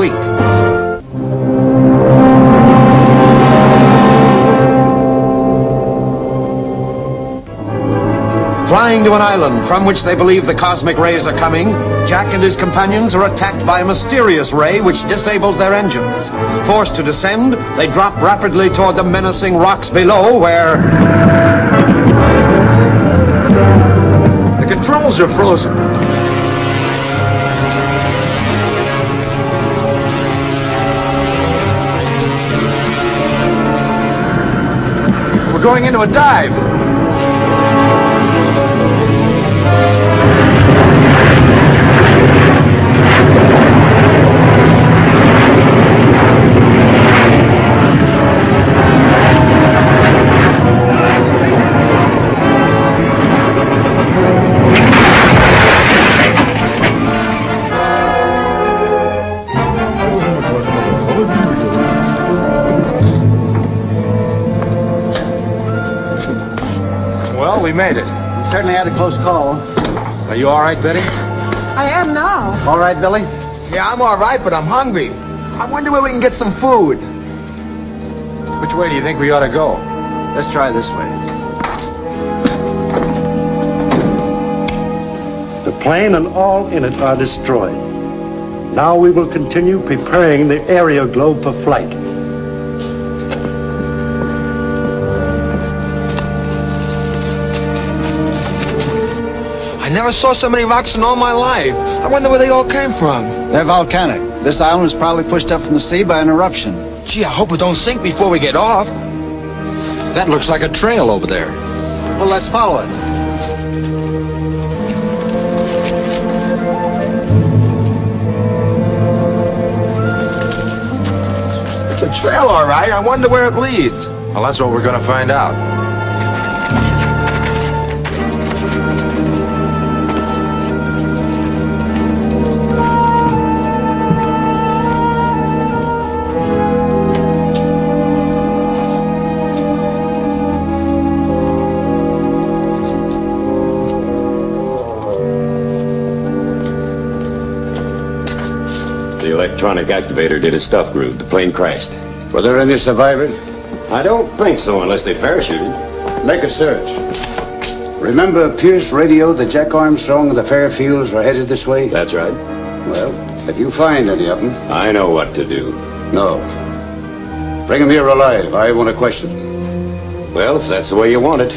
week. Flying to an island from which they believe the cosmic rays are coming, Jack and his companions are attacked by a mysterious ray which disables their engines. Forced to descend, they drop rapidly toward the menacing rocks below, where the controls are frozen. We're going into a dive. We made it. We certainly had a close call. Are you all right, Betty? I am now. All right, Billy? Yeah, I'm all right, but I'm hungry. I wonder where we can get some food. Which way do you think we ought to go? Let's try this way. The plane and all in it are destroyed. Now we will continue preparing the area globe for flight. I never saw so many rocks in all my life. I wonder where they all came from. They're volcanic. This island was probably pushed up from the sea by an eruption. Gee, I hope it don't sink before we get off. That looks like a trail over there. Well, let's follow it. It's a trail, all right. I wonder where it leads. Well, that's what we're going to find out. The electronic activator did his stuff, Groove. The plane crashed. Were there any survivors? I don't think so, unless they parachuted. Make a search. Remember Pierce radioed that Jack Armstrong and the Fairfields were headed this way? That's right. Well, if you find any of them... I know what to do. No. Bring them here alive. I want to question them. Well, if that's the way you want it.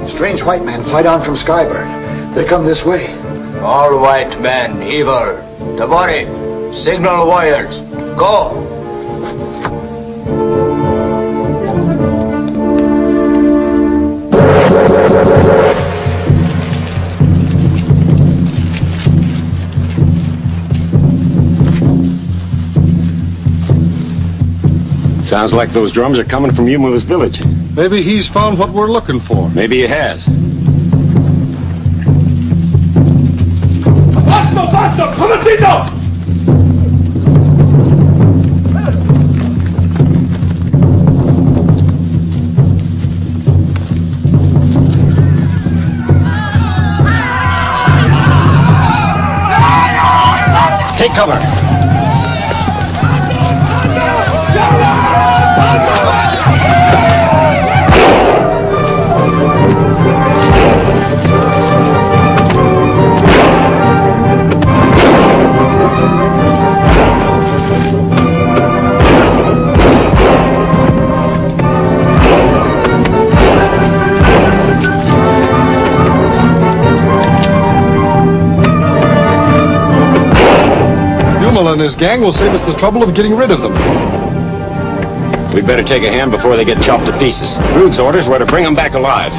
Strange white men fly down from Skybird. They come this way. All white men, evil. Thwarting. Signal warriors. Go. Sounds like those drums are coming from Yumula's village. Maybe he's found what we're looking for. Maybe he has. Faster, faster! Comacito! Take cover. And his gang will save us the trouble of getting rid of them. We'd better take a hand before they get chopped to pieces. Rude's orders were to bring them back alive.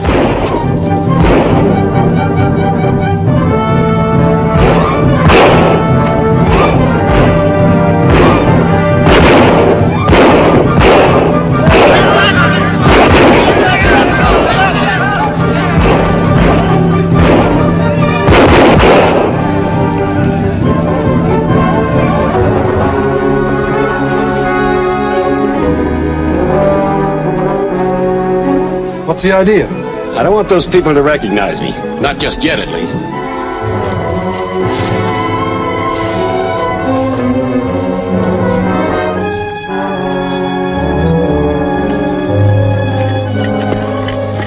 What's the idea? I don't want those people to recognize me. Not just yet, at least.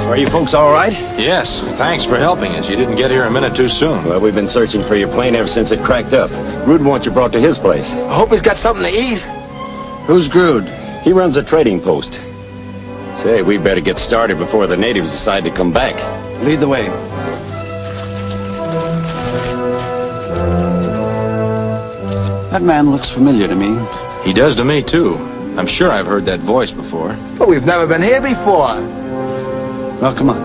Are you folks all right? Yes, thanks for helping us. You didn't get here a minute too soon. Well, we've been searching for your plane ever since it cracked up. Grood wants you brought to his place. I hope he's got something to eat. Who's Grood? He runs a trading post. Say, we better get started before the natives decide to come back. Lead the way. That man looks familiar to me. He does to me, too. I'm sure I've heard that voice before. But we've never been here before. Well, come on.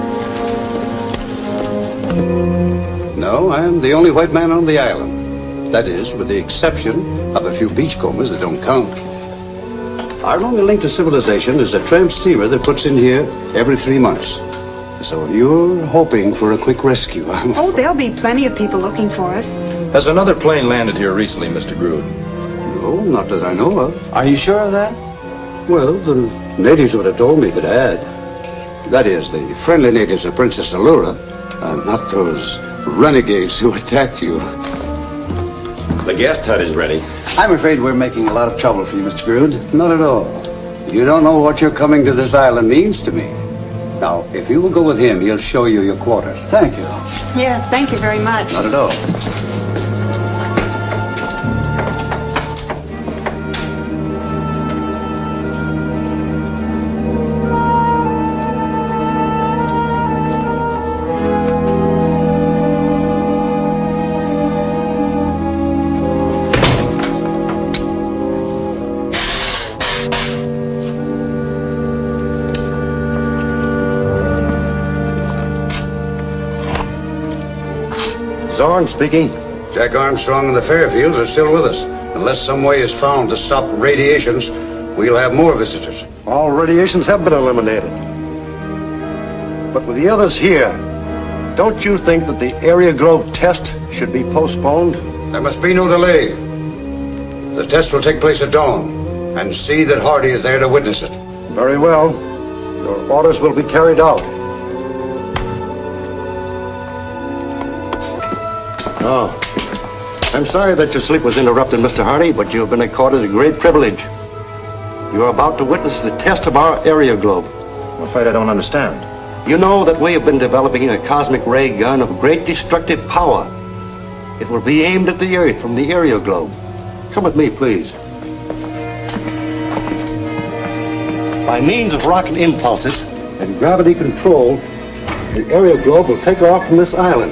No, I'm the only white man on the island. That is, with the exception of a few beachcombers that don't count. Our only link to civilization is a tramp steamer that puts in here every 3 months. So you're hoping for a quick rescue, huh? Oh, there'll be plenty of people looking for us. Has another plane landed here recently, Mr. Grood? No, not that I know of. Are you sure of that? Well, the natives would have told me if it had. That is, the friendly natives of Princess Allura, not those renegades who attacked you. The guest hut is ready. I'm afraid we're making a lot of trouble for you, Mr. Grood. Not at all. You don't know what your coming to this island means to me. Now, if you will go with him, he'll show you your quarters. Thank you. Yes, thank you very much. Not at all. Zorn speaking. Jack Armstrong and the Fairfields are still with us. Unless some way is found to stop radiations, we'll have more visitors. All radiations have been eliminated. But with the others here, don't you think that the area globe test should be postponed? There must be no delay. The test will take place at dawn, and see that Hardy is there to witness it. Very well. Your orders will be carried out. Oh, I'm sorry that your sleep was interrupted, Mr. Hardy, but you have been accorded a great privilege. You are about to witness the test of our area globe. I'm afraid I don't understand. You know that we have been developing a cosmic ray gun of great destructive power. It will be aimed at the Earth from the area globe. Come with me, please. By means of rocket impulses and gravity control, the area globe will take off from this island.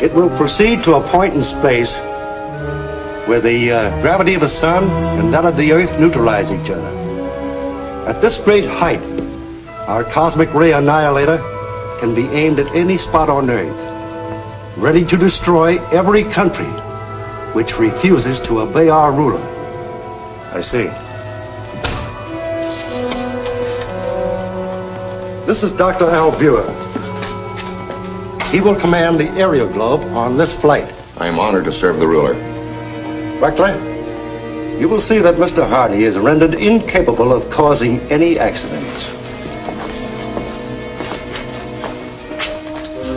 It will proceed to a point in space where the gravity of the sun and that of the Earth neutralize each other. At this great height, our cosmic ray annihilator can be aimed at any spot on Earth, ready to destroy every country which refuses to obey our ruler. I see. This is Dr. Al Buer. He will command the area globe on this flight. I am honored to serve the ruler. Rector, you will see that Mr. Hardy is rendered incapable of causing any accidents.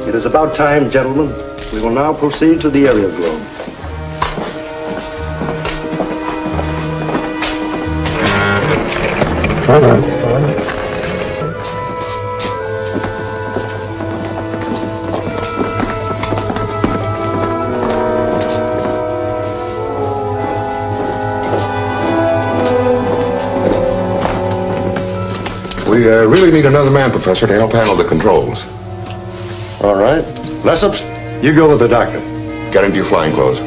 It is about time, gentlemen. We will now proceed to the area globe. We really need another man, Professor, to help handle the controls. All right. Lessups, you go with the doctor. Get into your flying clothes.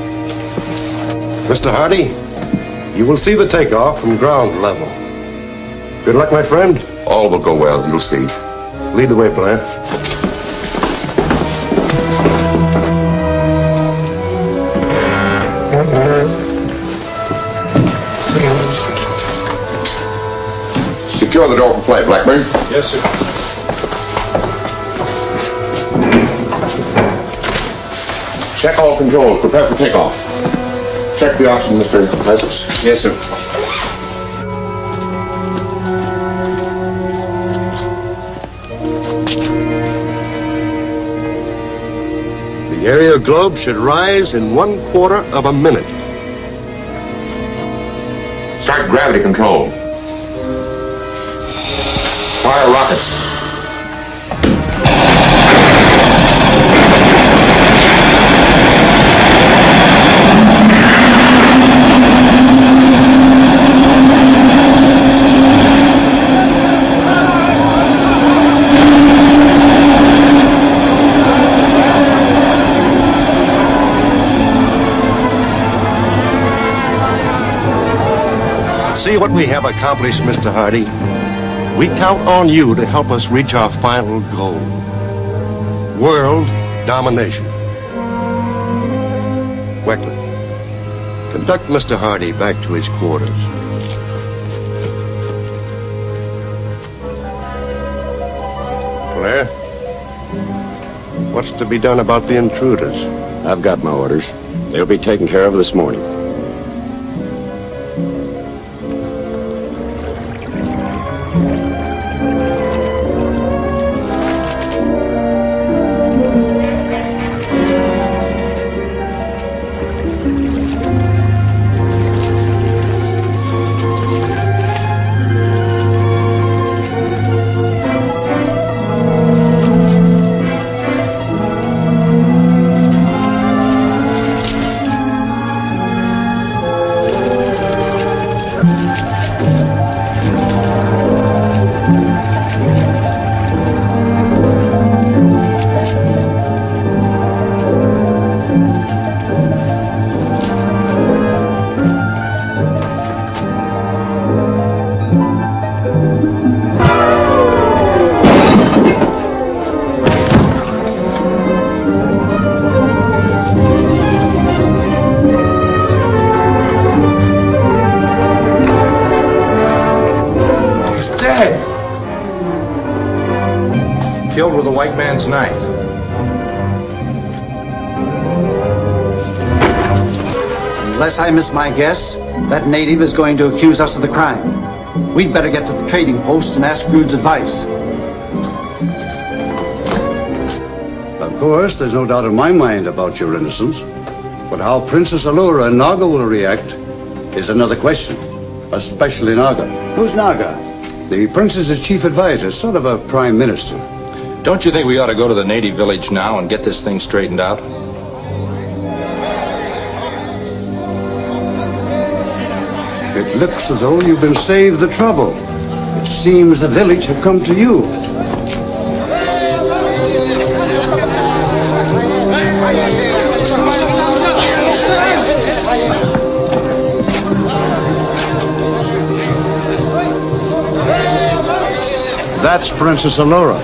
Mr. Hardy, you will see the takeoff from ground level. Good luck, my friend. All will go well, you'll see. Lead the way, Blair. Secure the door for flight, Blackburn. Yes, sir. Check all controls. Prepare for takeoff. Check the oxygen, Mr. Lessups. Yes, sir. area globe should rise in 1/4 of a minute. Start gravity control. Fire rockets. See what we have accomplished, Mr. Hardy. We count on you to help us reach our final goal. World domination. Weckler, conduct Mr. Hardy back to his quarters. Claire, what's to be done about the intruders? I've got my orders. They'll be taken care of this morning. Killed with a white man's knife. Unless I miss my guess, that native is going to accuse us of the crime. We'd better get to the trading post and ask Grude's advice. Of course, there's no doubt in my mind about your innocence. But how Princess Allura and Naga will react is another question. Especially Naga. Who's Naga? The princess's chief advisor, sort of a prime minister. Don't you think we ought to go to the native village now and get this thing straightened out? It looks as though you've been saved the trouble. It seems the village have come to you. That's Princess Allura,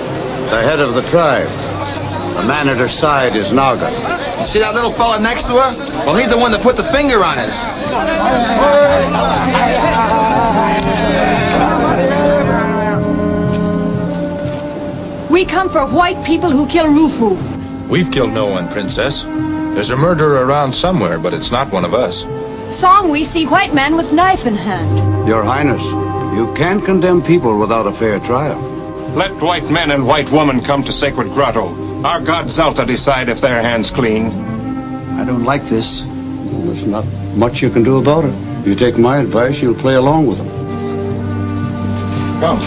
the head of the tribe. The man at her side is Naga. You see that little fella next to her? Well, he's the one that put the finger on us. We come for white people who kill Rufu. We've killed no one, Princess. There's a murderer around somewhere, but it's not one of us. Song we see white man with knife in hand. Your Highness, you can't condemn people without a fair trial. Let white men and white women come to sacred Grotto. Our god Zelta decide if their hands clean. I don't like this. There's not much you can do about it. If you take my advice, you'll play along with them. Come.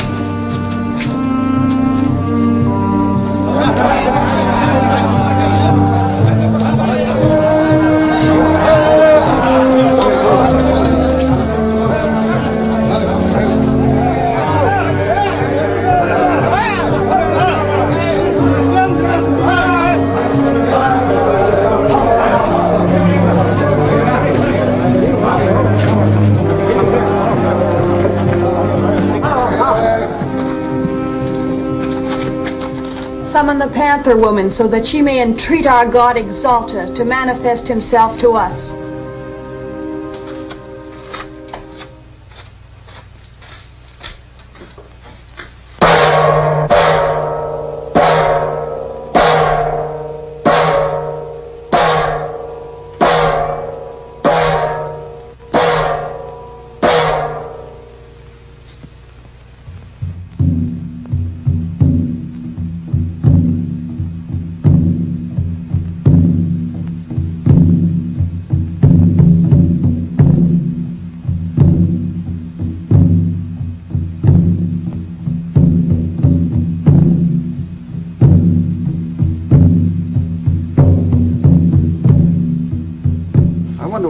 Summon the Panther Woman so that she may entreat our god Exalta to manifest himself to us.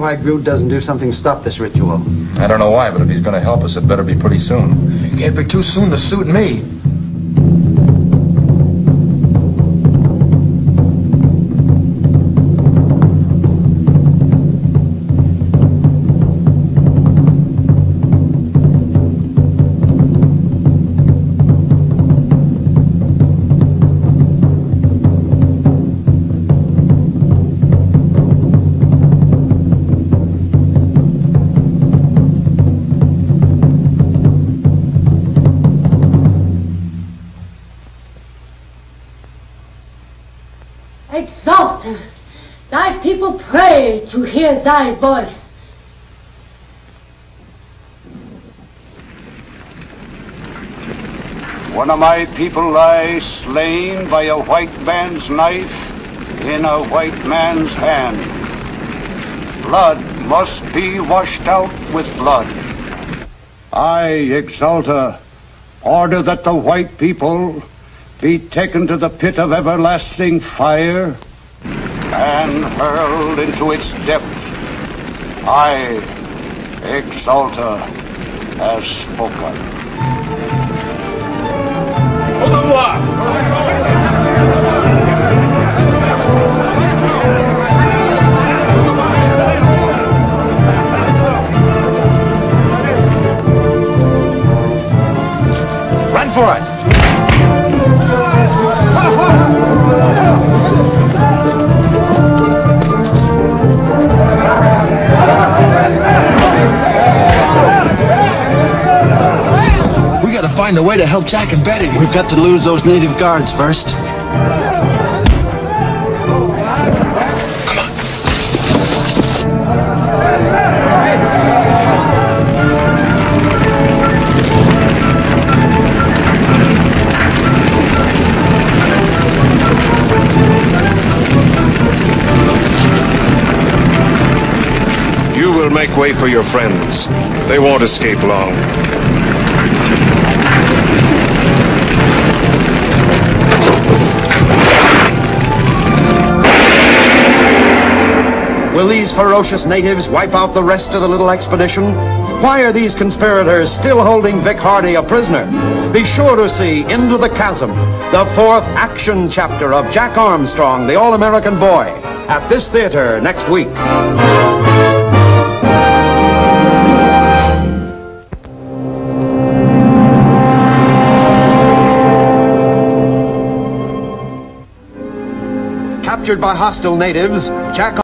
why Groot doesn't do something to stop this ritual. I don't know why, but if he's going to help us, it better be pretty soon. It can't be too soon to suit me. Exalter, thy people pray to hear thy voice. One of my people lies slain by a white man's knife in a white man's hand. Blood must be washed out with blood. I, Exalter, order that the white people be taken to the pit of everlasting fire and hurled into its depths. I, Exalter, has spoken. Au revoir! Run for it! We gotta find a way to help Jack and Betty. We've got to lose those native guards first. You will make way for your friends. They won't escape long. Will these ferocious natives wipe out the rest of the little expedition? Why are these conspirators still holding Vic Hardy a prisoner? Be sure to see Into the Chasm, the fourth action chapter of Jack Armstrong, the All-American Boy, at this theater next week. Captured by hostile natives, Jack